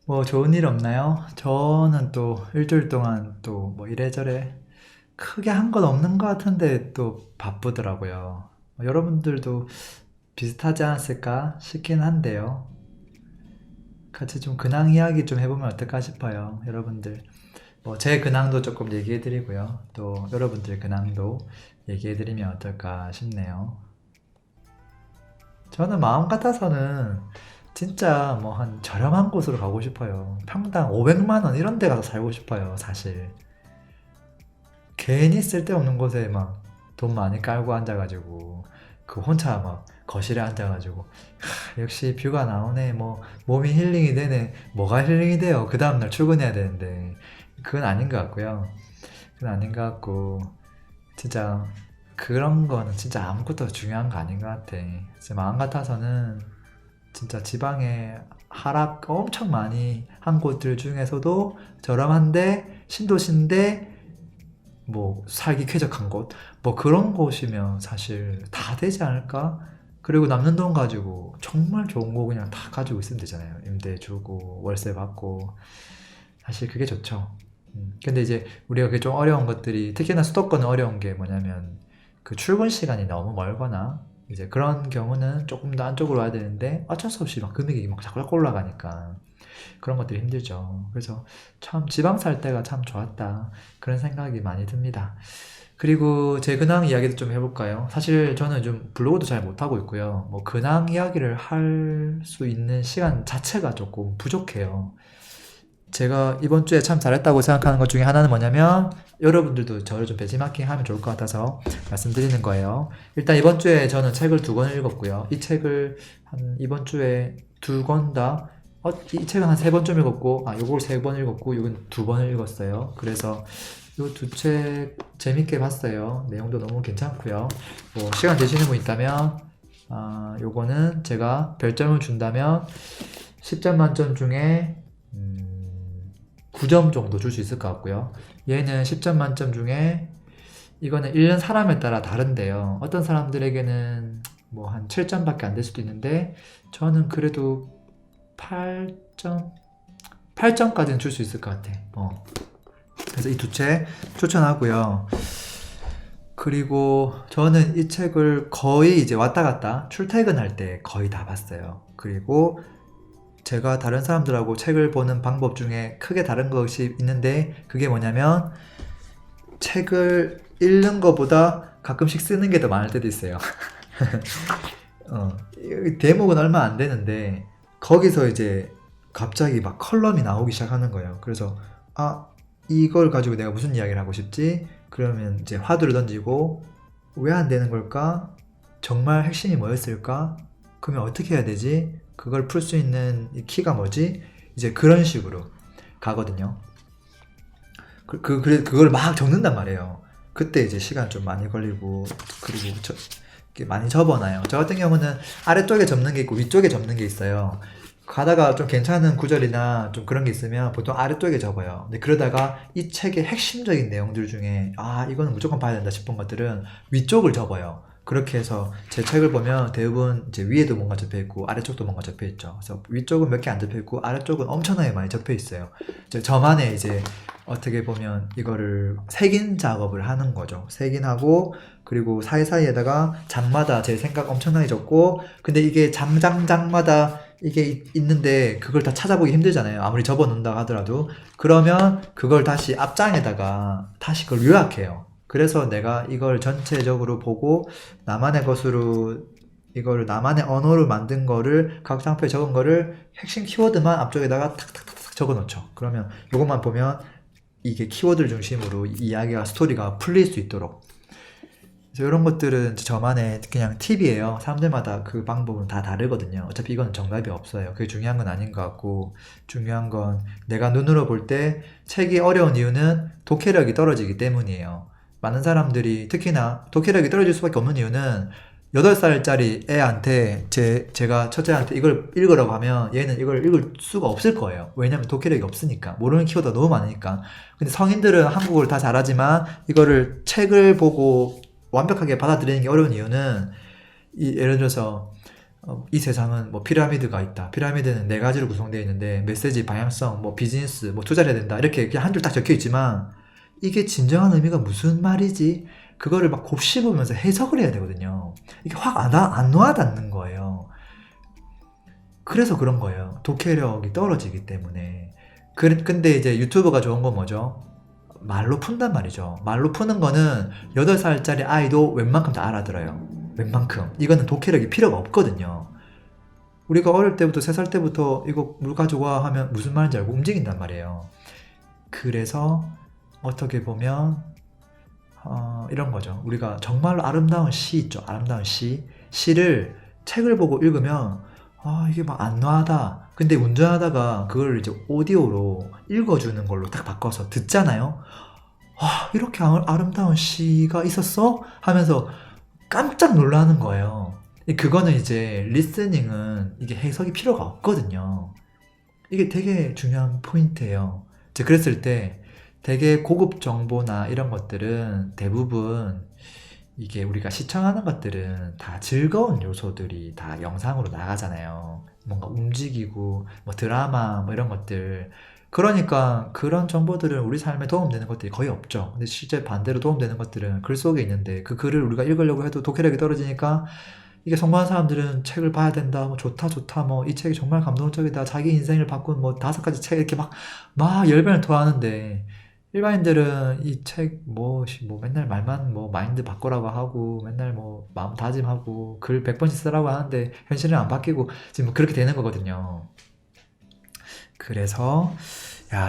뭐 좋은 일 없나요? 저는 또 일주일 동안 또 뭐 이래저래 크게 한 건 없는 것 같은데 또 바쁘더라고요. 여러분들도 비슷하지 않았을까 싶긴 한데요. 같이 좀 근황 이야기 좀 해보면 어떨까 싶어요. 여러분들. 뭐 제 근황도 조금 얘기해드리고요. 또 여러분들 근황도 얘기해드리면 어떨까 싶네요. 저는 마음 같아서는 진짜 뭐 한 저렴한 곳으로 가고 싶어요. 평당 500만 원 이런 데 가서 살고 싶어요, 사실. 괜히 쓸데없는 곳에 막 돈 많이 깔고 앉아가지고 그 혼자 막 거실에 앉아가지고 역시 뷰가 나오네, 뭐 몸이 힐링이 되네. 뭐가 힐링이 돼요? 그 다음날 출근해야 되는데 그건 아닌 것 같고요. 그건 아닌 것 같고 진짜 그런 거는 진짜 아무것도 중요한 거 아닌 것 같아. 제 마음 같아서는 진짜 지방에 하락 엄청 많이 한 곳들 중에서도 저렴한데 신도시인데 뭐 살기 쾌적한 곳, 뭐 그런 곳이면 사실 다 되지 않을까? 그리고 남는 돈 가지고 정말 좋은 거 그냥 다 가지고 있으면 되잖아요. 임대 주고 월세 받고 사실 그게 좋죠. 근데 이제 우리가 그게 좀 어려운 것들이, 특히나 수도권은 어려운 게 뭐냐면 그 출근 시간이 너무 멀거나 이제 그런 경우는 조금 더 안쪽으로 와야 되는데 어쩔 수 없이 막 금액이 막 자꾸 자꾸 올라가니까 그런 것들이 힘들죠. 그래서 참 지방 살 때가 참 좋았다, 그런 생각이 많이 듭니다. 그리고 제 근황 이야기도 좀 해볼까요? 사실 저는 좀 블로그도 잘 못하고 있고요. 뭐 근황 이야기를 할 수 있는 시간 자체가 조금 부족해요. 제가 이번 주에 참 잘했다고 생각하는 것 중에 하나는 뭐냐면 여러분들도 저를 좀 벤치마킹 하면 좋을 것 같아서 말씀드리는 거예요. 일단 이번 주에 저는 책을 두 권을 읽었고요. 이 책을 한 이번 주에 두 권 다, 이 책은 한 세 번쯤 읽었고, 요걸 세 번 읽었고, 이건 두 번을 읽었어요. 그래서 요 두 책 재밌게 봤어요. 내용도 너무 괜찮고요. 뭐 시간 되시는 분 있다면, 요거는 제가 별점을 준다면 10점 만점 중에 9점 정도 줄 수 있을 것 같고요. 얘는 10점 만점 중에, 이거는 읽는 사람에 따라 다른데요. 어떤 사람들에게는 뭐 한 7점밖에 안 될 수도 있는데 저는 그래도 8점? 8점까지는 줄 수 있을 것 같아. 그래서 이 두 책 추천하고요. 그리고 저는 이 책을 거의 이제 왔다 갔다 출퇴근할 때 거의 다 봤어요. 그리고 제가 다른 사람들하고 책을 보는 방법 중에 크게 다른 것이 있는데 그게 뭐냐면 책을 읽는 것보다 가끔씩 쓰는 게 더 많을 때도 있어요. 대목은 얼마 안 되는데 거기서 이제 갑자기 막 컬럼이 나오기 시작하는 거예요. 그래서 이걸 가지고 내가 무슨 이야기를 하고 싶지? 그러면 이제 화두를 던지고 왜 안 되는 걸까? 정말 핵심이 뭐였을까? 그러면 어떻게 해야 되지? 그걸 풀 수 있는 이 키가 뭐지? 이제 그런 식으로 가거든요. 그걸 막 적는단 말이에요. 그때 이제 시간 좀 많이 걸리고, 그리고 이렇게 많이 접어놔요. 저 같은 경우는 아래쪽에 접는 게 있고 위쪽에 접는 게 있어요. 가다가 좀 괜찮은 구절이나 좀 그런 게 있으면 보통 아래쪽에 접어요. 근데 그러다가 이 책의 핵심적인 내용들 중에 이거는 무조건 봐야 된다 싶은 것들은 위쪽을 접어요. 그렇게 해서 제 책을 보면 대부분 이제 위에도 뭔가 접혀 있고 아래쪽도 뭔가 접혀 있죠. 그래서 위쪽은 몇 개 안 접혀 있고 아래쪽은 엄청나게 많이 접혀 있어요. 저만의 이제 어떻게 보면 이거를 색인 작업을 하는 거죠. 색인하고, 그리고 사이사이에다가 장마다 제 생각 엄청나게 적고, 근데 이게 장장마다 이게 있는데 그걸 다 찾아보기 힘들잖아요. 아무리 접어 놓는다 하더라도. 그러면 그걸 다시 앞장에다가 다시 그걸 요약해요. 그래서 내가 이걸 전체적으로 보고 나만의 것으로, 이거를 나만의 언어로 만든 거를 각 장표에 적은 거를 핵심 키워드만 앞쪽에다가 탁탁탁탁 적어 놓죠. 그러면 이것만 보면 이게 키워드를 중심으로 이야기가, 스토리가 풀릴 수 있도록. 그래서 이런 것들은 저만의 그냥 팁이에요. 사람들마다 그 방법은 다 다르거든요. 어차피 이건 정답이 없어요. 그게 중요한 건 아닌 것 같고, 중요한 건 내가 눈으로 볼 때 책이 어려운 이유는 독해력이 떨어지기 때문이에요. 많은 사람들이, 특히나 독해력이 떨어질 수밖에 없는 이유는 8살짜리 애한테 제가 첫째한테 이걸 읽으라고 하면 얘는 이걸 읽을 수가 없을 거예요. 왜냐면 독해력이 없으니까. 모르는 키워드가 너무 많으니까. 근데 성인들은 한국어를 다 잘하지만 이거를 책을 보고 완벽하게 받아들이는 게 어려운 이유는, 예를 들어서 이 세상은 뭐 피라미드가 있다. 피라미드는 네 가지로 구성되어 있는데 메시지, 방향성, 뭐 비즈니스, 뭐 투자를 해야 된다. 이렇게 그냥 한 줄 딱 적혀 있지만 이게 진정한 의미가 무슨 말이지? 그거를 막 곱씹으면서 해석을 해야 되거든요. 이게 확 안 와닿는 거예요. 그래서 그런 거예요. 독해력이 떨어지기 때문에. 근데 이제 유튜브가 좋은 건 뭐죠? 말로 푼단 말이죠. 말로 푸는 거는 8살짜리 아이도 웬만큼 다 알아들어요. 웬만큼. 이거는 독해력이 필요가 없거든요. 우리가 어릴 때부터 3살 때부터 이거 물 가져와 하면 무슨 말인지 알고 움직인단 말이에요. 그래서 어떻게 보면 이런 거죠. 우리가 정말로 아름다운 시 있죠. 아름다운 시를 책을 보고 읽으면 이게 막 안 와다. 근데 운전하다가 그걸 이제 오디오로 읽어주는 걸로 딱 바꿔서 듣잖아요. 이렇게 아름다운 시가 있었어? 하면서 깜짝 놀라는 거예요. 그거는 이제 리스닝은 이게 해석이 필요가 없거든요. 이게 되게 중요한 포인트예요. 이제 그랬을 때 되게 고급 정보나 이런 것들은 대부분 이게 우리가 시청하는 것들은 다 즐거운 요소들이 다 영상으로 나가잖아요. 뭔가 움직이고 뭐 드라마 뭐 이런 것들. 그러니까 그런 정보들은 우리 삶에 도움되는 것들이 거의 없죠. 근데 실제 반대로 도움되는 것들은 글 속에 있는데 그 글을 우리가 읽으려고 해도 독해력이 떨어지니까 이게 성공한 사람들은 책을 봐야 된다, 뭐 좋다, 뭐 이 책이 정말 감동적이다, 자기 인생을 바꾼 뭐 5가지 책 이렇게 막 열변을 토하는데 일반인들은 이 책 뭐 맨날 말만 뭐 마인드 바꾸라고 하고 맨날 뭐 마음 다짐하고 글 100번씩 쓰라고 하는데 현실은 안 바뀌고 지금 그렇게 되는 거거든요. 그래서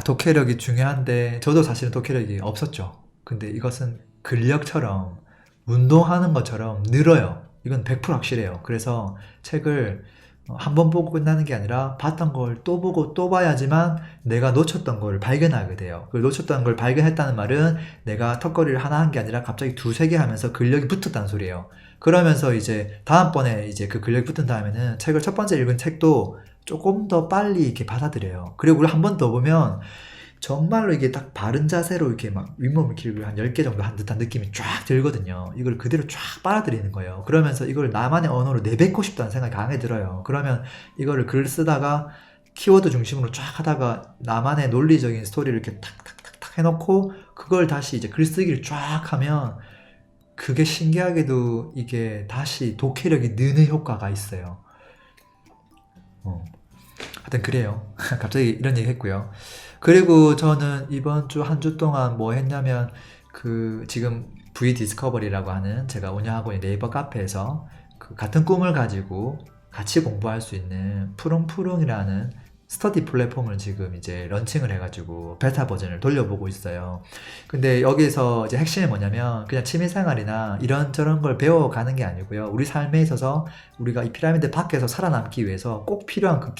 독해력이 중요한데 저도 사실은 독해력이 없었죠. 근데 이것은 근력처럼 운동하는 것처럼 늘어요. 이건 100% 확실해요. 그래서 책을 한 번 보고 끝나는 게 아니라 봤던 걸 또 보고 또 봐야지만 내가 놓쳤던 걸 발견하게 돼요. 그 놓쳤던 걸 발견했다는 말은 내가 턱걸이를 하나 한 게 아니라 갑자기 2-3개 하면서 근력이 붙었다는 소리예요. 그러면서 이제 다음번에 이제 그 근력이 붙은 다음에는 책을 첫 번째 읽은 책도 조금 더 빨리 이렇게 받아들여요. 그리고 한 번 더 보면 정말로 이게 딱 바른 자세로 이렇게 막 윗몸을 길고 한 10개 정도 한 듯한 느낌이 쫙 들거든요. 이걸 그대로 쫙 빨아들이는 거예요. 그러면서 이걸 나만의 언어로 내뱉고 싶다는 생각이 강하게 들어요. 그러면 이거를 글 쓰다가 키워드 중심으로 쫙 하다가 나만의 논리적인 스토리를 이렇게 탁탁탁탁 해놓고 그걸 다시 이제 글쓰기를 쫙 하면 그게 신기하게도 이게 다시 독해력이 느는 효과가 있어요. 하여튼 그래요. 갑자기 이런 얘기 했고요. 그리고 저는 이번 주 한 주 동안 뭐 했냐면 지금 V 디스커버리라고 하는 제가 운영하고 있는 네이버 카페에서 같은 꿈을 가지고 같이 공부할 수 있는 푸릉푸릉이라는 스터디 플랫폼을 지금 이제 런칭을 해가지고 베타 버전을 돌려보고 있어요. 근데 여기서 이제 핵심이 뭐냐면 그냥 취미생활이나 이런저런 걸 배워가는 게 아니고요. 우리 삶에 있어서 우리가 이 피라미드 밖에서 살아남기 위해서 꼭 필요한 그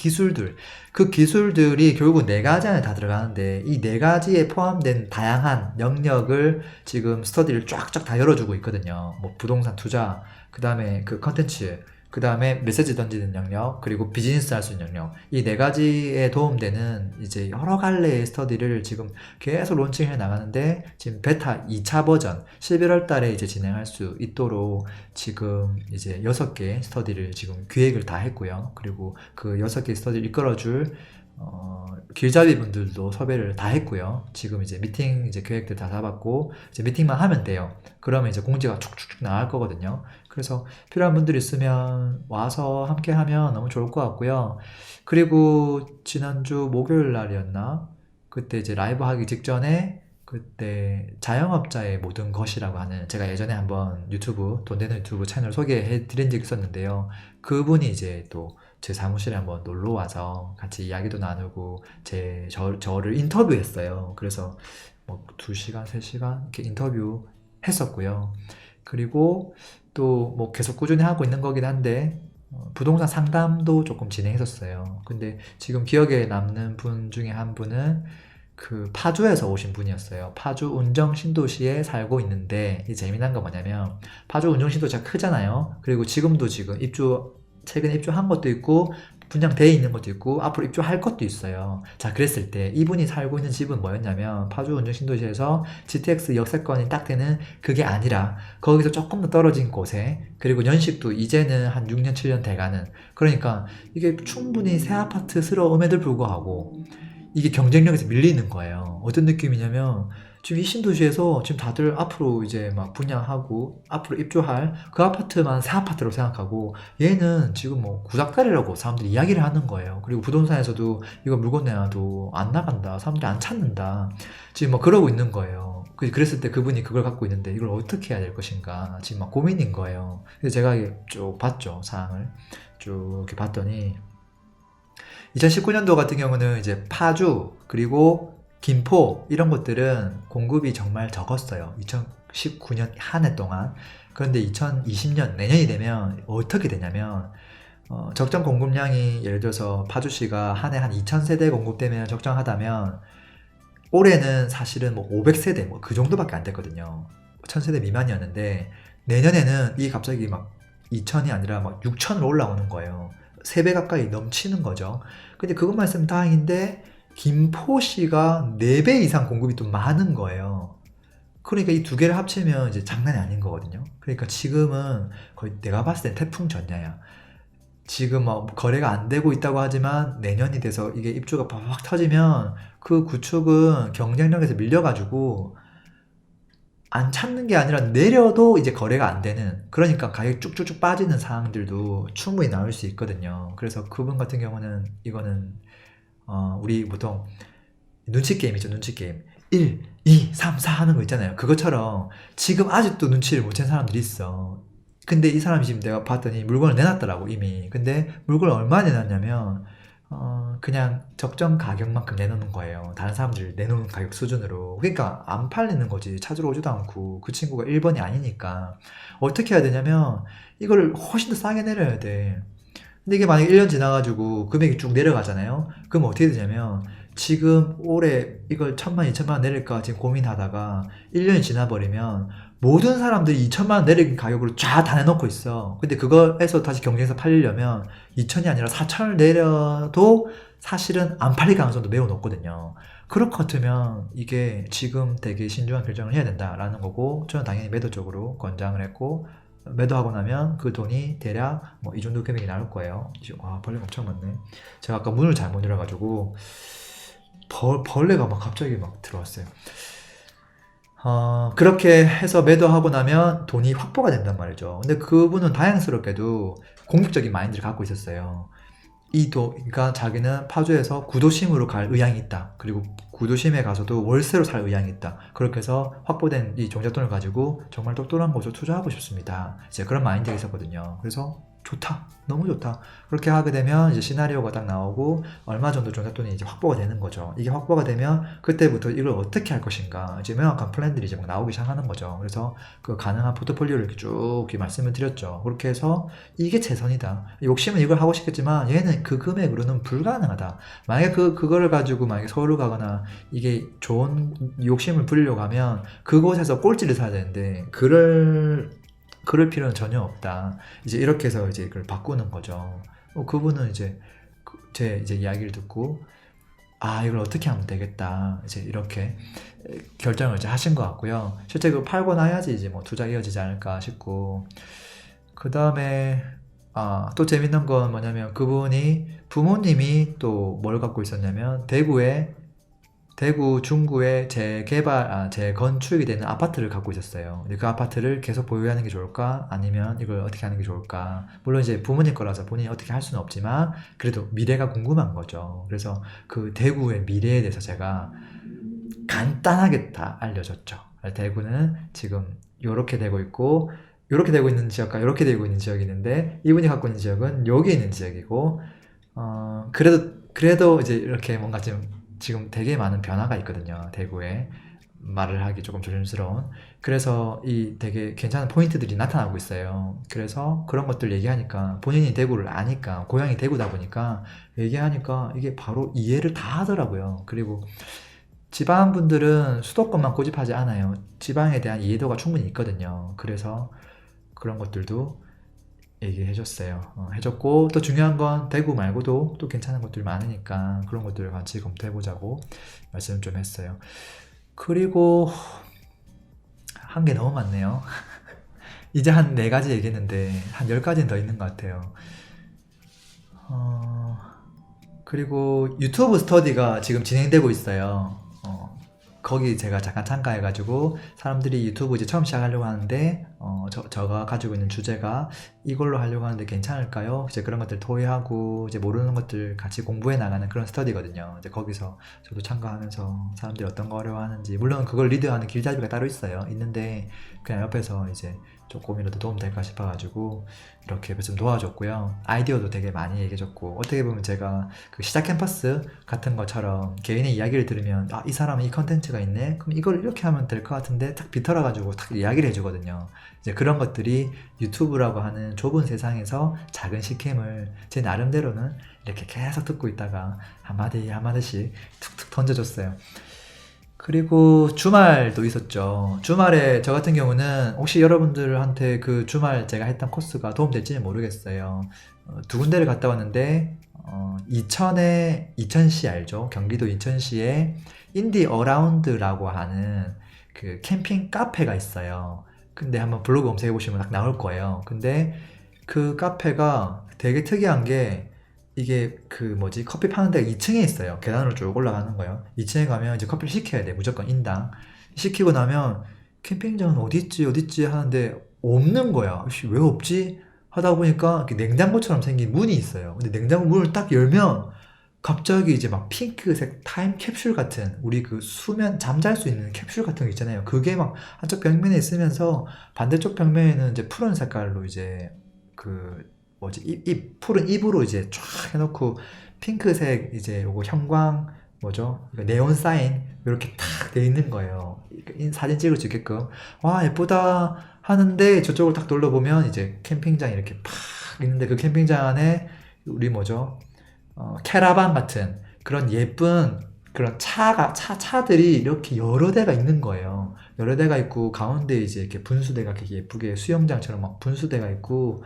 기술들이 결국은 4가지 안에 다 들어가는데 이 4가지에 포함된 다양한 영역을 지금 스터디를 쫙쫙 다 열어주고 있거든요. 뭐 부동산 투자, 그 다음에 그 컨텐츠, 그 다음에 메시지 던지는 영역, 그리고 비즈니스 할 수 있는 영역. 이 4가지에 도움되는 이제 여러 갈래의 스터디를 지금 계속 론칭해 나가는데 지금 베타 2차 버전 11월 달에 이제 진행할 수 있도록 지금 이제 6개 스터디를 지금 기획을 다 했고요. 그리고 그 6개 스터디를 이끌어줄 길잡이 분들도 섭외를 다 했고요. 지금 이제 미팅 이제 계획들 다 잡았고 이제 미팅만 하면 돼요. 그러면 이제 공지가 축축축 나갈 거거든요. 그래서 필요한 분들 있으면 와서 함께 하면 너무 좋을 것 같고요. 그리고 지난주 목요일 날이었나? 그때 이제 라이브 하기 직전에 그때 자영업자의 모든 것이라고 하는 제가 예전에 한번 돈 되는 유튜브 채널 소개해 드린 적이 있었는데요. 그분이 이제 또 제 사무실에 한번 놀러 와서 같이 이야기도 나누고 저를 인터뷰했어요. 그래서 뭐 2시간, 3시간 이렇게 인터뷰 했었고요. 그리고 또 뭐 계속 꾸준히 하고 있는 거긴 한데 부동산 상담도 조금 진행했었어요. 근데 지금 기억에 남는 분 중에 한 분은 파주에서 오신 분이었어요. 파주 운정 신도시에 살고 있는데 이 재미난 건 뭐냐면 파주 운정 신도시가 크잖아요. 그리고 지금도 최근에 입주한 것도 있고 분양돼 있는 것도 있고 앞으로 입주할 것도 있어요. 자, 그랬을 때 이분이 살고 있는 집은 뭐였냐면 파주 원정 신도시에서 GTX 역세권이 딱 되는 그게 아니라 거기서 조금 더 떨어진 곳에, 그리고 연식도 이제는 한 6년 7년 돼가는, 그러니까 이게 충분히 새 아파트스러움에도 불구하고 이게 경쟁력에서 밀리는 거예요. 어떤 느낌이냐면 지금 이 신도시에서 지금 다들 앞으로 이제 막 분양하고 앞으로 입주할 그 아파트만 새 아파트로 생각하고, 얘는 지금 뭐 구닥다리라고 사람들이 이야기를 하는 거예요. 그리고 부동산에서도 이거 물건 내놔도 안 나간다, 사람들이 안 찾는다, 지금 뭐 그러고 있는 거예요. 그랬을 때 그분이 그걸 갖고 있는데 이걸 어떻게 해야 될 것인가 지금 막 고민인 거예요. 그래서 제가 이게 쭉 봤죠. 사항을 쭉 이렇게 봤더니 2019년도 같은 경우는 이제 파주 그리고 김포 이런 곳들은 공급이 정말 적었어요. 2019년 한 해 동안. 그런데 2020년 내년이 되면 어떻게 되냐면 적정 공급량이, 예를 들어서 파주시가 한 해 한 2000세대 공급되면 적정하다면 올해는 사실은 뭐 500세대 뭐 그 정도밖에 안 됐거든요. 1000세대 미만이었는데 내년에는 이게 갑자기 막 2000이 아니라 막 6000으로 올라오는 거예요. 3배 가까이 넘치는 거죠. 근데 그것만 있으면 다행인데 김포시가 4배 이상 공급이 또 많은 거예요. 그러니까 이 두 개를 합치면 이제 장난이 아닌 거거든요. 그러니까 지금은 거의 내가 봤을 땐 태풍 전야야. 지금 뭐 거래가 안 되고 있다고 하지만 내년이 돼서 이게 입주가 팍팍 터지면 그 구축은 경쟁력에서 밀려가지고 안 찾는 게 아니라 내려도 이제 거래가 안 되는, 그러니까 가격이 쭉쭉쭉 빠지는 상황들도 충분히 나올 수 있거든요. 그래서 그분 같은 경우는 이거는 우리 보통 눈치 게임이죠. 눈치 게임 1, 2, 3, 4 하는 거 있잖아요. 그것처럼 지금 아직도 눈치를 못 챈 사람들이 있어. 근데 이 사람이 지금 내가 봤더니 물건을 내놨더라고 이미. 근데 물건을 얼마 내놨냐면 그냥 적정 가격만큼 내놓는 거예요. 다른 사람들 내놓는 가격 수준으로. 그러니까 안 팔리는 거지. 찾으러 오지도 않고. 그 친구가 1번이 아니니까 어떻게 해야 되냐면 이거를 훨씬 더 싸게 내려야 돼. 근데 이게 만약에 1년 지나가지고 금액이 쭉 내려가잖아요. 그럼 어떻게 되냐면 지금 올해 이걸 1000만, 2000만 내릴까 지금 고민하다가 1년이 지나버리면 모든 사람들이 2000만 원 내릴 가격으로 쫙 다 내놓고 있어. 근데 그거에서 다시 경쟁에서 팔리려면 2000이 아니라 4000을 내려도 사실은 안 팔릴 가능성도 매우 높거든요. 그럴 것 같으면 이게 지금 되게 신중한 결정을 해야 된다라는 거고, 저는 당연히 매도 쪽으로 권장을 했고, 매도하고 나면 그 돈이 대략 뭐 이 정도 금액이 나올 거예요. 와, 벌레가 엄청 많네. 제가 아까 문을 잘못 열어가지고 벌레가 막 갑자기 막 들어왔어요. 그렇게 해서 매도하고 나면 돈이 확보가 된단 말이죠. 근데 그분은 다행스럽게도 공격적인 마인드를 갖고 있었어요. 그러니까 자기는 파주에서 구도심으로 갈 의향이 있다. 그리고 구도심에 가서도 월세로 살 의향이 있다. 그렇게 해서 확보된 이 종잣돈을 가지고 정말 똑똑한 곳으로 투자하고 싶습니다. 이제 그런 마인드가 있었거든요. 그래서 좋다. 너무 좋다. 그렇게 하게 되면 이제 시나리오가 딱 나오고 얼마 정도 종잣돈이 이제 확보가 되는 거죠. 이게 확보가 되면 그때부터 이걸 어떻게 할 것인가 이제 명확한 플랜들이 이제 막 나오기 시작하는 거죠. 그래서 그 가능한 포트폴리오를 이렇게 쭉 이렇게 말씀을 드렸죠. 그렇게 해서 이게 최선이다. 욕심은 이걸 하고 싶겠지만 얘는 그 금액으로는 불가능하다. 만약에 그거를 가지고 만약에 서울을 가거나 이게 좋은 욕심을 부리려고 하면 그곳에서 꼴찌를 사야 되는데 그럴 필요는 전혀 없다. 이제 이렇게 해서 이제 그걸 바꾸는 거죠. 그분은 이제 제 이제 이야기를 듣고 이걸 어떻게 하면 되겠다. 이제 이렇게 결정을 이제 하신 것 같고요. 실제 그 팔고 나야지 이제 뭐 투자 이어지지 않을까 싶고, 그 다음에 또 재밌는 건 뭐냐면 그분이 부모님이 또 뭘 갖고 있었냐면 대구 중구에 재건축이 되는 아파트를 갖고 있었어요. 근데 그 아파트를 계속 보유하는 게 좋을까? 아니면 이걸 어떻게 하는 게 좋을까? 물론 이제 부모님 거라서 본인이 어떻게 할 수는 없지만 그래도 미래가 궁금한 거죠. 그래서 그 대구의 미래에 대해서 제가 간단하게 다 알려줬죠. 대구는 지금 요렇게 되고 있고, 요렇게 되고 있는 지역과 요렇게 되고 있는 지역이 있는데 이분이 갖고 있는 지역은 여기 있는 지역이고, 그래도 이제 이렇게 뭔가 지금 되게 많은 변화가 있거든요. 대구에 말을 하기 조금 조심스러운. 그래서 이 되게 괜찮은 포인트들이 나타나고 있어요. 그래서 그런 것들 얘기하니까 본인이 대구를 아니까, 고향이 대구다 보니까 얘기하니까 이게 바로 이해를 다 하더라고요. 그리고 지방 분들은 수도권만 고집하지 않아요. 지방에 대한 이해도가 충분히 있거든요. 그래서 그런 것들도 얘기해줬어요. 해줬고 또 중요한 건 대구 말고도 또 괜찮은 것들이 많으니까 그런 것들을 같이 검토해보자고 말씀을 좀 했어요. 그리고 한 게 너무 많네요. 이제 한 4가지 얘기했는데 한 10가지는 더 있는 것 같아요. 그리고 유튜브 스터디가 지금 진행되고 있어요. 거기 제가 잠깐 참가해가지고 사람들이 유튜브 이제 처음 시작하려고 하는데 저가 가지고 있는 주제가 이걸로 하려고 하는데 괜찮을까요? 이제 그런 것들 토의하고 이제 모르는 것들 같이 공부해 나가는 그런 스터디거든요. 이제 거기서 저도 참가하면서 사람들이 어떤 거 어려워하는지, 물론 그걸 리드하는 길잡이가 따로 있는데 그냥 옆에서 이제 조금이라도 도움 될까 싶어가지고 이렇게 좀 도와줬고요. 아이디어도 되게 많이 얘기해줬고, 어떻게 보면 제가 그 시작 캠퍼스 같은 것처럼 개인의 이야기를 들으면 이 사람은 이 컨텐츠가 있네? 그럼 이걸 이렇게 하면 될 것 같은데 탁 비틀어가지고 탁 이야기를 해주거든요. 이제 그런 것들이 유튜브라고 하는 좁은 세상에서 작은 시캠을 제 나름대로는 이렇게 계속 듣고 있다가 한마디씩 툭툭 던져줬어요. 그리고 주말도 있었죠. 주말에 저 같은 경우는 혹시 여러분들한테 그 주말 제가 했던 코스가 도움될지는 모르겠어요. 2군데를 갔다 왔는데 이천시 알죠? 경기도 이천시에 인디 어라운드라고 하는 그 캠핑 카페가 있어요. 근데 한번 블로그 검색해 보시면 딱 나올 거예요. 근데 그 카페가 되게 특이한 게, 이게 커피 파는 데가 2층에 있어요. 계단으로 쭉 올라가는 거예요. 2층에 가면 이제 커피를 시켜야 돼. 무조건 인당. 시키고 나면 캠핑장은 어디 있지 하는데 없는 거야. 왜 없지? 하다 보니까 이렇게 냉장고처럼 생긴 문이 있어요. 근데 냉장고 문을 딱 열면 갑자기 이제 막 핑크색 타임 캡슐 같은, 우리 그 수면 잠잘 수 있는 캡슐 같은 거 있잖아요. 그게 막 한쪽 벽면에 있으면서 반대쪽 벽면에는 이제 푸른 색깔로 이제 푸른 잎으로 이제 쫙 해놓고 핑크색 이제 요거 형광 이거 네온 사인 이렇게 탁 돼 있는 거예요. 사진 찍을 수 있게끔. 와 예쁘다 하는데 저쪽을 딱 둘러보면 이제 캠핑장이 이렇게 팍 있는데, 그 캠핑장 안에 우리 캐러반 같은 그런 예쁜 그런 차들이 이렇게 여러 대가 있는 거예요. 여러 대가 있고 가운데 이제 이렇게 분수대가 이렇게 예쁘게 수영장처럼 막 분수대가 있고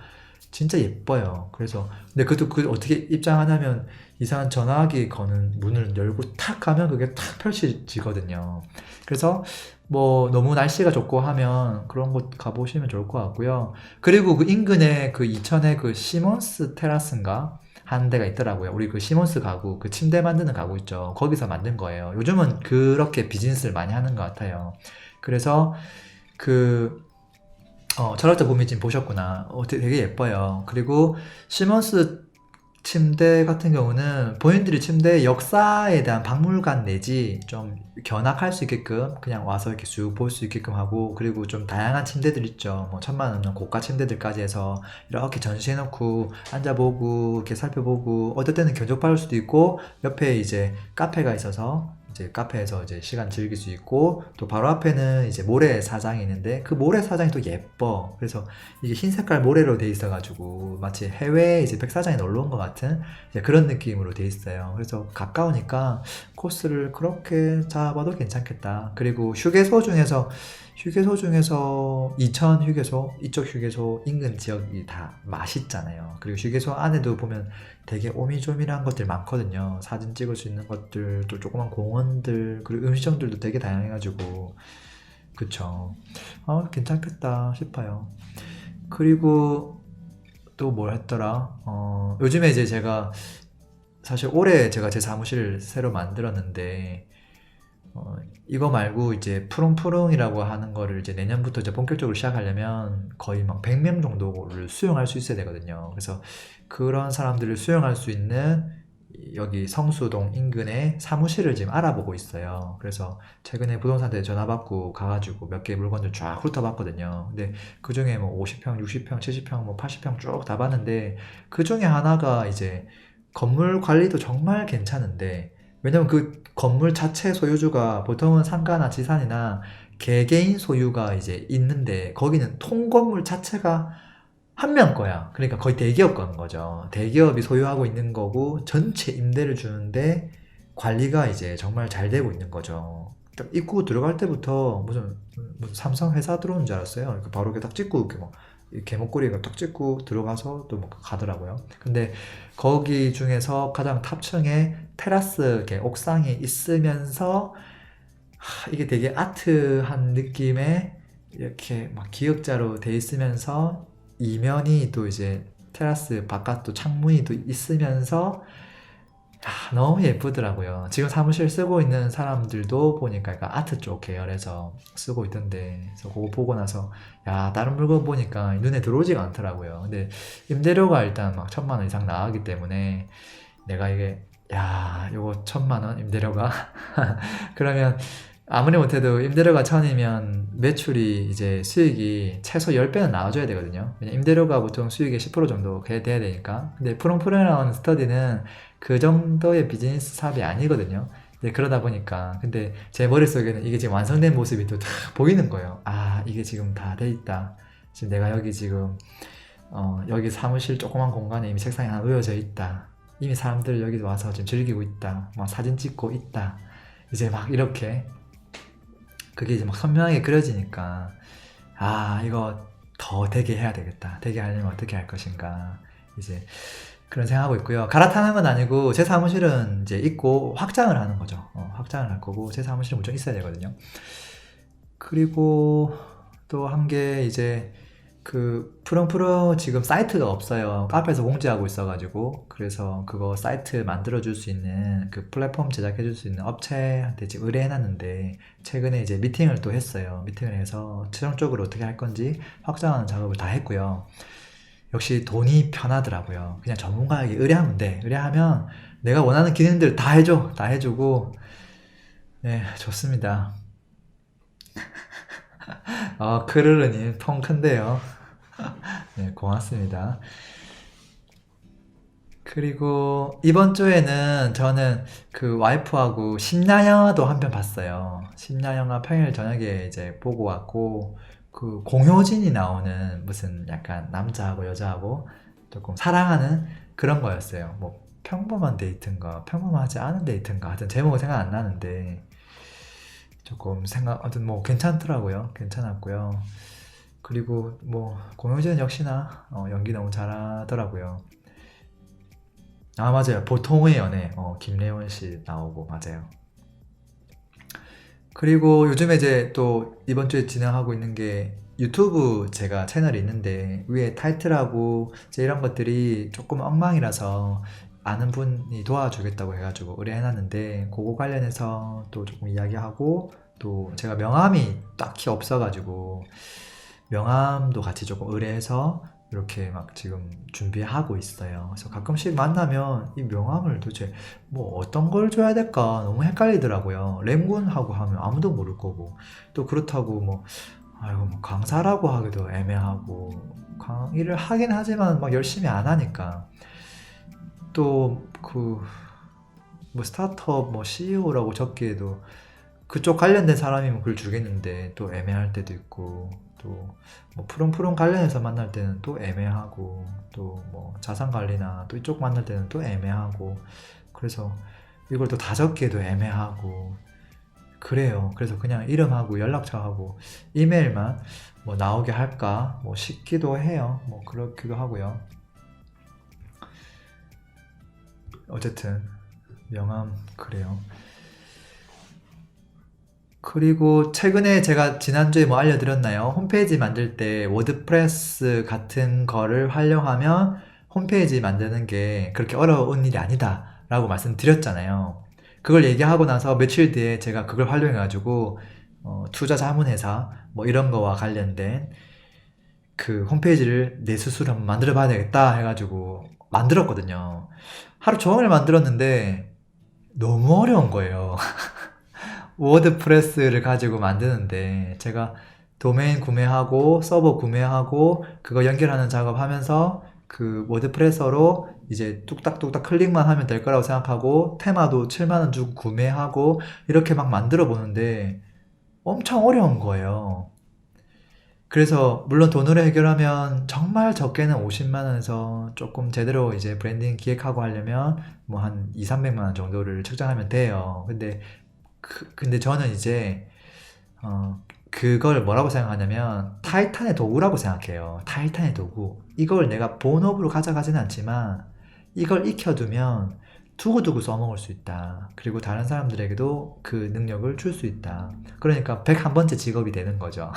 진짜 예뻐요. 그래서 근데 그것도 어떻게 입장하냐면 이상한 전화기 거는 문을 열고 탁 하면 그게 탁 펼쳐지거든요. 그래서 너무 날씨가 좋고 하면 그런 곳 가보시면 좋을 것 같고요. 그리고 그 인근에 그 이천에 그 시몬스 테라스인가 하는 데가 있더라고요. 우리 그 시몬스 가구, 그 침대 만드는 가구 있죠. 거기서 만든 거예요. 요즘은 그렇게 비즈니스를 많이 하는 것 같아요. 그래서 철학자 보미진 보셨구나. 되게 예뻐요. 그리고 시몬스 침대 같은 경우는 본인들이 침대의 역사에 대한 박물관 내지 좀 견학할 수 있게끔 그냥 와서 이렇게 쭉 볼 수 있게끔 하고, 그리고 좀 다양한 침대들 있죠. 1,000만 원 넘는 고가 침대들까지 해서 이렇게 전시해놓고 앉아보고 이렇게 살펴보고, 어떨 때는 견적받을 수도 있고, 옆에 이제 카페가 있어서 이제 카페에서 이제 시간 즐길 수 있고, 또 바로 앞에는 이제 모래사장이 있는데 그 모래사장이 또 예뻐. 그래서 이게 흰 색깔 모래로 돼 있어가지고 마치 해외 이제 백사장에 놀러 온 것 같은 이제 그런 느낌으로 돼 있어요. 그래서 가까우니까 코스를 그렇게 잡아도 괜찮겠다. 그리고 휴게소 중에서 이천 휴게소, 이쪽 휴게소 인근 지역이 다 맛있잖아요. 그리고 휴게소 안에도 보면 되게 오미조미한 것들 많거든요. 사진 찍을 수 있는 것들, 또 조그만 공원들, 그리고 음식점들도 되게 다양해가지고 그쵸. 괜찮겠다 싶어요. 그리고 또 뭘 했더라? 요즘에 이제 제가 사실 올해 제가 제 사무실을 새로 만들었는데 이거 말고 이제 푸릉푸릉이라고 하는 거를 이제 내년부터 이제 본격적으로 시작하려면 거의 막 100명 정도를 수용할 수 있어야 되거든요. 그래서 그런 사람들을 수용할 수 있는 여기 성수동 인근에 사무실을 지금 알아보고 있어요. 그래서 최근에 부동산대 전화 받고 가가지고 몇 개 물건들 쫙 훑어봤거든요. 근데 그 중에 50평, 60평, 70평, 80평 쭉 다 봤는데 그 중에 하나가 이제 건물 관리도 정말 괜찮은데, 왜냐면 그 건물 자체 소유주가 보통은 상가나 지산이나 개개인 소유가 이제 있는데, 거기는 통건물 자체가 한 명 거야. 그러니까 거의 대기업 건 거죠. 대기업이 소유하고 있는 거고 전체 임대를 주는데 관리가 이제 정말 잘 되고 있는 거죠. 딱 입구 들어갈 때부터 무슨 삼성 회사 들어오는 줄 알았어요. 바로 이렇게 딱 찍고 이렇게 막 개목걸이가 딱 찍고 들어가서 또 뭐 가더라고요. 근데 거기 중에서 가장 탑층에 테라스 이렇게 옥상이 있으면서 이게 되게 아트한 느낌의 이렇게 막 기역자로 돼 있으면서 이면이 또 이제 테라스 바깥도 창문이 또 있으면서 너무 예쁘더라고요. 지금 사무실 쓰고 있는 사람들도 보니까 약간 아트 쪽 계열에서 쓰고 있던데, 그래서 그거 보고 나서 야, 다른 물건 보니까 눈에 들어오지가 않더라고요. 근데 임대료가 일단 막 1,000만 원 이상 나가기 때문에 내가 이게 야, 요거 1,000만 원 임대료가 그러면 아무리 못해도 임대료가 1,000이면 매출이 이제 수익이 최소 10배는 나와줘야 되거든요. 왜냐면 임대료가 보통 수익의 10% 정도 돼야 되니까. 근데 프롬프레라는 스터디는 그 정도의 비즈니스 사업이 아니거든요. 근데 그러다 보니까 근데 제 머릿속에는 이게 지금 완성된 모습이 또 다 보이는 거예요. 아, 이게 지금 다 돼 있다. 지금 내가 여기 지금 여기 사무실 조그만 공간에 이미 책상이 하나 놓여져 있다. 이미 사람들 여기 와서 지금 즐기고 있다. 막 사진 찍고 있다. 이제 막 이렇게 그게 이제 막 선명하게 그려지니까 아, 이거 더 되게 해야 되겠다. 되게 하려면 어떻게 할 것인가. 이제 그런 생각하고 있고요. 갈아타는 건 아니고 제 사무실은 이제 있고 확장을 하는 거죠. 확장을 할 거고 제 사무실은 무조건 있어야 되거든요. 그리고 또 한 게 이제 그 프롬프로 지금 사이트가 없어요. 카페에서 공지하고 있어가지고 그래서 그거 사이트 만들어줄 수 있는 그 플랫폼 제작해줄 수 있는 업체한테 지금 의뢰해놨는데 최근에 이제 미팅을 또 했어요. 미팅을 해서 최종적으로 어떻게 할 건지 확장하는 작업을 다 했고요. 역시 돈이 편하더라고요. 그냥 전문가에게 의뢰하면 돼. 의뢰하면 내가 원하는 기능들 다 해줘. 다 해주고 네, 좋습니다. 크르르님 통 큰데요. 네, 고맙습니다. 그리고 이번 주에는 저는 그 와이프하고 심야영화도 한 편 봤어요. 심야영화 평일 저녁에 이제 보고 왔고 그 공효진이 나오는 무슨 약간 남자하고 여자하고 조금 사랑하는 그런 거였어요. 뭐 평범한 데이트인가 평범하지 않은 데이트인가 하여튼 제목은 생각 안 나는데 조금 하여튼 뭐 괜찮더라고요. 괜찮았고요. 그리고 뭐 공효진은 역시나 연기 너무 잘하더라고요. 아, 맞아요. 보통의 연애 김래원 씨 나오고 맞아요. 그리고 요즘에 이제 또 이번 주에 진행하고 있는 게 유튜브 제가 채널이 있는데 위에 타이틀하고 이제 이런 것들이 조금 엉망이라서 아는 분이 도와주겠다고 해가지고 의뢰해놨는데 그거 관련해서 또 조금 이야기하고 또 제가 명함이 딱히 없어가지고 명함도 같이 조금 의뢰해서 이렇게 막 지금 준비하고 있어요. 그래서 가끔씩 만나면 이 명함을 도대체 뭐 어떤 걸 줘야 될까 너무 헷갈리더라고요. 램군하고 하면 아무도 모를 거고 또 그렇다고 뭐 아이고 뭐 강사라고 하기도 애매하고 강의를 하긴 하지만 막 열심히 안 하니까 또 그 뭐 스타트업 뭐 CEO라고 적기에도 그쪽 관련된 사람이면 그걸 주겠는데 또 애매할 때도 있고 또 뭐 푸른푸른 관련해서 만날 때는 또 애매하고 또 뭐 자산 관리나 또 이쪽 만날 때는 또 애매하고 그래서 이걸 또 다 적기에도 애매하고 그래요. 그래서 그냥 이름하고 연락처하고 이메일만 뭐 나오게 할까 뭐 싶기도 해요. 뭐 그렇기도 하고요. 어쨌든 명함 그래요. 그리고 최근에 제가 지난주에 뭐 알려드렸나요? 홈페이지 만들 때 워드프레스 같은 거를 활용하면 홈페이지 만드는 게 그렇게 어려운 일이 아니다 라고 말씀드렸잖아요. 그걸 얘기하고 나서 며칠 뒤에 제가 그걸 활용해가지고 투자 자문회사 뭐 이런 거와 관련된 그 홈페이지를 내 스스로 한번 만들어 봐야 되겠다 해가지고 만들었거든요. 하루 종일 만들었는데 너무 어려운 거예요. 워드프레스를 가지고 만드는데 제가 도메인 구매하고 서버 구매하고 그거 연결하는 작업하면서 그 워드프레서로 이제 뚝딱뚝딱 클릭만 하면 될 거라고 생각하고 테마도 7만원 주고 구매하고 이렇게 막 만들어 보는데 엄청 어려운 거예요. 그래서 물론 돈으로 해결하면 정말 적게는 50만원에서 조금 제대로 이제 브랜딩 기획하고 하려면 뭐 한 2, 300만원 정도를 책정하면 돼요. 근데 저는 이제 그걸 뭐라고 생각하냐면 타이탄의 도구라고 생각해요. 타이탄의 도구. 이걸 내가 본업으로 가져가지는 않지만 이걸 익혀두면 두고두고 써먹을 수 있다. 그리고 다른 사람들에게도 그 능력을 줄 수 있다. 그러니까 101번째 직업이 되는 거죠.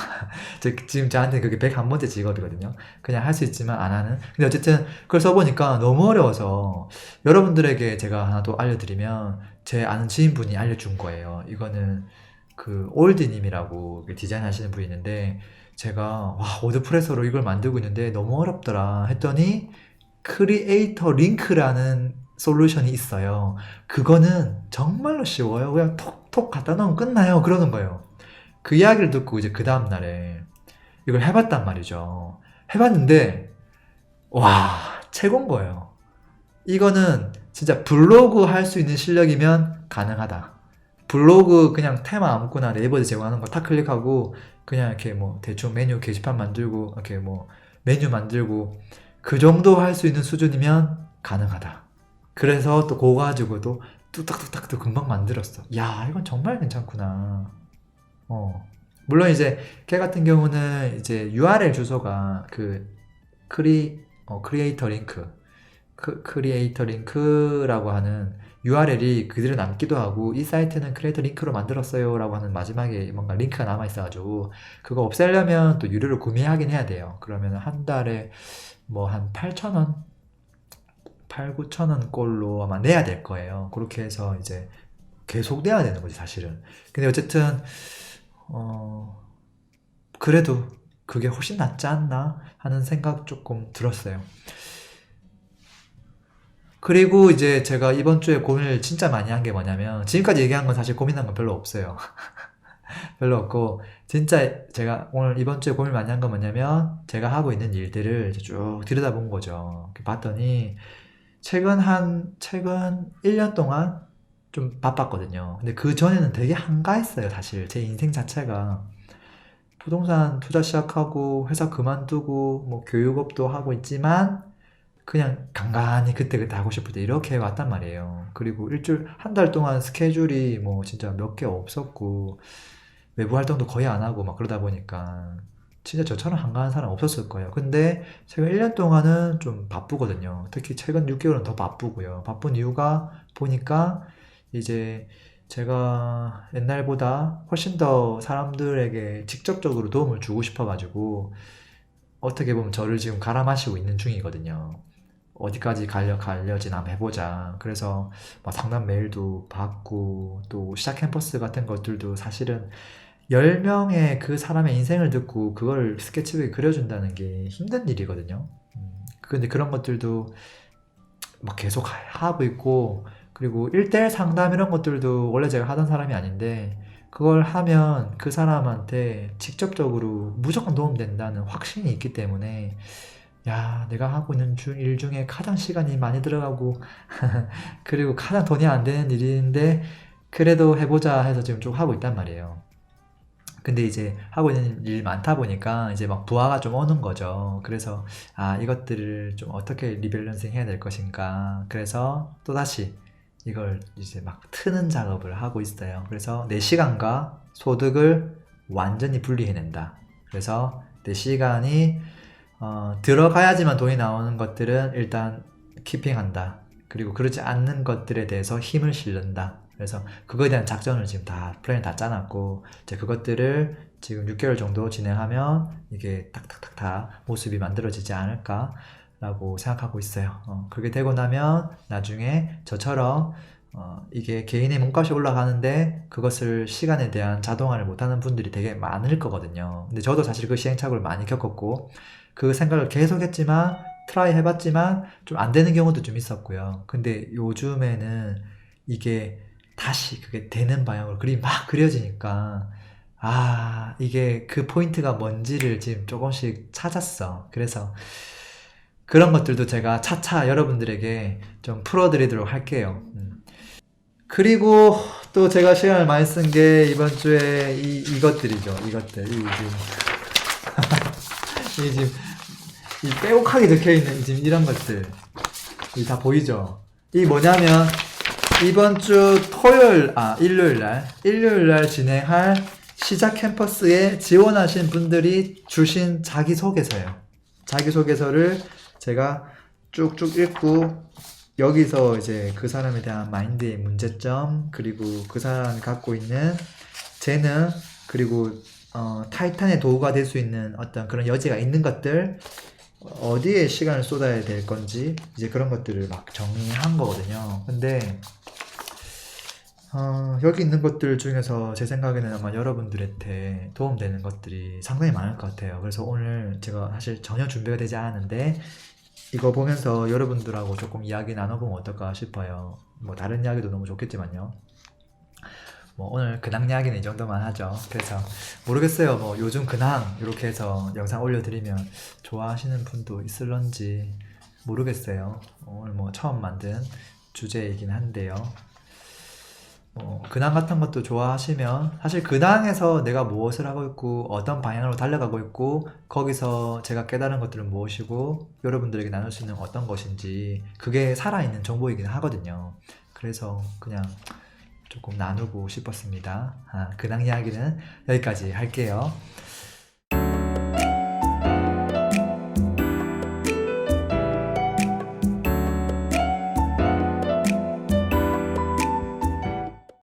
지금 저한테 그게 101번째 직업이거든요. 그냥 할 수 있지만 안 하는. 근데 어쨌든 그걸 써보니까 너무 어려워서 여러분들에게 제가 하나 또 알려드리면 제 아는 지인분이 알려준 거예요. 이거는 그 올드님이라고 디자인 하시는 분이 있는데 제가 와 워드프레서로 이걸 만들고 있는데 너무 어렵더라 했더니 크리에이터 링크라는 솔루션이 있어요. 그거는 정말로 쉬워요. 그냥 톡톡 갖다 놓으면 끝나요. 그러는 거예요. 그 이야기를 듣고 이제 그 다음날에 이걸 해봤단 말이죠. 해봤는데 와 최고인 거예요. 이거는 진짜 블로그 할 수 있는 실력이면 가능하다. 블로그 그냥 테마 아무거나 네이버에 제공하는 거 탁 클릭하고 그냥 이렇게 뭐 대충 메뉴 게시판 만들고 이렇게 뭐 메뉴 만들고 그 정도 할 수 있는 수준이면 가능하다. 그래서 또 그거 가지고도 뚝딱뚝딱 또 금방 만들었어. 야 이건 정말 괜찮구나. 물론 이제 걔 같은 경우는 이제 URL 주소가 그 크리에이터 링크 크리에이터 링크라고 하는 URL이 그대로 남기도 하고 이 사이트는 크리에이터 링크로 만들었어요 라고 하는 마지막에 뭔가 링크가 남아있어가지고 그거 없애려면 또 유료로 구매하긴 해야 돼요. 그러면 한 달에 뭐 한 8,000원 8, 9,000원 꼴로 아마 내야 될 거예요. 그렇게 해서 이제 계속 내야 되는 거지 사실은. 근데 어쨌든 그래도 그게 훨씬 낫지 않나 하는 생각 조금 들었어요. 그리고 이제 제가 이번 주에 고민을 진짜 많이 한 게 뭐냐면 지금까지 얘기한 건 사실 고민한 건 별로 없어요. 별로 없고 진짜 제가 오늘 이번 주에 고민 많이 한 건 뭐냐면 제가 하고 있는 일들을 이제 쭉 들여다본 거죠. 봤더니 최근 1년 동안 좀 바빴거든요. 근데 그 전에는 되게 한가했어요, 사실. 제 인생 자체가. 부동산 투자 시작하고, 회사 그만두고, 뭐 교육업도 하고 있지만, 그냥 간간히 그때그때 하고 싶을 때 이렇게 왔단 말이에요. 그리고 한 달 동안 스케줄이 뭐 진짜 몇 개 없었고, 외부 활동도 거의 안 하고 막 그러다 보니까, 진짜 저처럼 한가한 사람 없었을 거예요. 근데 최근 1년 동안은 좀 바쁘거든요. 특히 최근 6개월은 더 바쁘고요. 바쁜 이유가 보니까 이제 제가 옛날보다 훨씬 더 사람들에게 직접적으로 도움을 주고 싶어가지고 어떻게 보면 저를 지금 갈아마시고 있는 중이거든요. 어디까지 갈려진 한번 해보자. 그래서 막 상담 메일도 받고 또 시작 캠퍼스 같은 것들도 사실은 10명의 그 사람의 인생을 듣고 그걸 스케치북에 그려준다는 게 힘든 일이거든요. 근데 그런 것들도 막 계속 하고 있고, 그리고 1대1 상담 이런 것들도 원래 제가 하던 사람이 아닌데, 그걸 하면 그 사람한테 직접적으로 무조건 도움된다는 확신이 있기 때문에, 야, 내가 하고 있는 일 중에 가장 시간이 많이 들어가고, 그리고 가장 돈이 안 되는 일인데, 그래도 해보자 해서 지금 좀 하고 있단 말이에요. 근데 이제 하고 있는 일 많다 보니까 이제 막 부하가 좀 오는 거죠. 그래서 이것들을 좀 어떻게 리밸런싱 해야 될 것인가. 그래서 또다시 이걸 이제 막 트는 작업을 하고 있어요. 그래서 내 시간과 소득을 완전히 분리해낸다. 그래서 내 시간이 들어가야지만 돈이 나오는 것들은 일단 키핑한다. 그리고 그렇지 않는 것들에 대해서 힘을 실른다. 그래서 그거에 대한 작전을 지금 플랜을 다 짜놨고, 이제 그것들을 지금 6개월 정도 진행하면 이게 탁탁탁 다 모습이 만들어지지 않을까라고 생각하고 있어요. 그렇게 되고 나면 나중에 저처럼 이게 개인의 몸값이 올라가는데 그것을 시간에 대한 자동화를 못하는 분들이 되게 많을 거거든요. 근데 저도 사실 그 시행착오를 많이 겪었고, 그 생각을 계속 했지만, 트라이 해봤지만 좀 안 되는 경우도 좀 있었고요. 근데 요즘에는 이게 다시 그게 되는 방향으로 그림이 막 그려지니까 이게 그 포인트가 뭔지를 지금 조금씩 찾았어. 그래서 그런 것들도 제가 차차 여러분들에게 좀 풀어드리도록 할게요. 그리고 또 제가 시간을 많이 쓴 게 이번 주에 이것들이죠. 이것들. 이 지금 이 빼곡하게 적혀있는 지금 이런 것들. 이 다 보이죠? 이 뭐냐면 이번 주 일요일날 진행할 시작 캠퍼스에 지원하신 분들이 주신 자기소개서예요. 자기소개서를 제가 쭉쭉 읽고 여기서 이제 그 사람에 대한 마인드의 문제점, 그리고 그 사람이 갖고 있는 재능, 그리고 타이탄의 도구가 될 수 있는 어떤 그런 여지가 있는 것들, 어디에 시간을 쏟아야 될 건지 이제 그런 것들을 막 정리한 거거든요. 근데 여기 있는 것들 중에서 제 생각에는 아마 여러분들한테 도움되는 것들이 상당히 많을 것 같아요. 그래서 오늘 제가 사실 전혀 준비가 되지 않았는데 이거 보면서 여러분들하고 조금 이야기 나눠보면 어떨까 싶어요. 뭐 다른 이야기도 너무 좋겠지만요. 뭐 오늘 근황 이야기는 이 정도만 하죠. 그래서 모르겠어요. 뭐 요즘 근황 이렇게 해서 영상 올려드리면 좋아하시는 분도 있을런지 모르겠어요. 오늘 뭐 처음 만든 주제이긴 한데요. 근황 같은 것도 좋아하시면 사실 근황에서 내가 무엇을 하고 있고 어떤 방향으로 달려가고 있고 거기서 제가 깨달은 것들은 무엇이고 여러분들에게 나눌 수 있는 어떤 것인지 그게 살아있는 정보이긴 하거든요. 그래서 그냥 조금 나누고 싶었습니다. 근황 이야기는 여기까지 할게요.